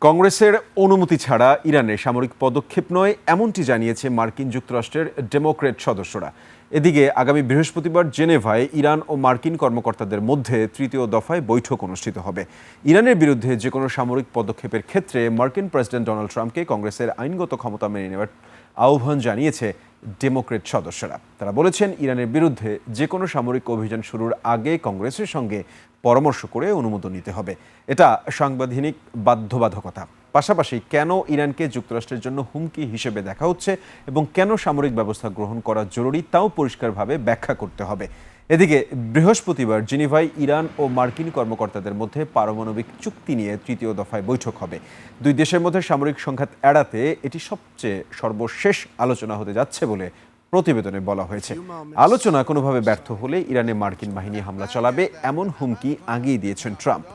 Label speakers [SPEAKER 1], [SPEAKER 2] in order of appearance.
[SPEAKER 1] কংগ্রেসের অনুমতি ছাড়া ইরানে সামরিক পদক্ষেপ নয় এমনটি জানিয়েছে মার্কিন যুক্তরাষ্ট্রের ডেমোক্র্যাট সদস্যরা। এদিকে আগামী বৃহস্পতিবার জেনেভায় ইরান ও মার্কিন কর্মকর্তাদের মধ্যে তৃতীয় দফায় বৈঠক অনুষ্ঠিত হবে। ইরানের বিরুদ্ধে যে কোনো সামরিক পদক্ষেপের ক্ষেত্রে মার্কিন প্রেসিডেন্ট ডোনাল্ড ট্রাম্পকে কংগ্রেসের আইনগত ক্ষমতা মেনে নেওয়ার আহ্বান জানিয়েছে ডেমোক্র্যাট সদস্যরা। তারা বলেছেন, ইরানের বিরুদ্ধে যে কোনো সামরিক অভিযান শুরুর আগে কংগ্রেসের সঙ্গে পরামর্শ করে অনুমোদন নিতে হবে। এটা সাংবিধানিক বাধ্যবাধকতা। পাশাপাশি কেন ইরানকে যুক্তরাষ্ট্রের জন্য হুমকি হিসেবে দেখা হচ্ছে এবং কেন সামরিক ব্যবস্থা গ্রহণ করা জরুরি তাও পরিষ্কারভাবে ব্যাখ্যা করতে হবে। এদিকে বৃহস্পতিবার জেনেভায় ইরান ও মার্কিন কর্মকর্তাদের মধ্যে পারমাণবিক চুক্তি নিয়ে তৃতীয় দফায় বৈঠক হবে। দুই দেশের মধ্যে সামরিক সংঘাত এড়াতে এটি সবচেয়ে সর্বশেষ আলোচনা হতে যাচ্ছে বলে প্রতিবেদনে বলা হয়েছে। আলোচনা কোনোভাবে ব্যর্থ হলে ইরানে মার্কিন বাহিনী হামলা চালাবে এমন হুমকি আগেই দিয়েছেন ট্রাম্প।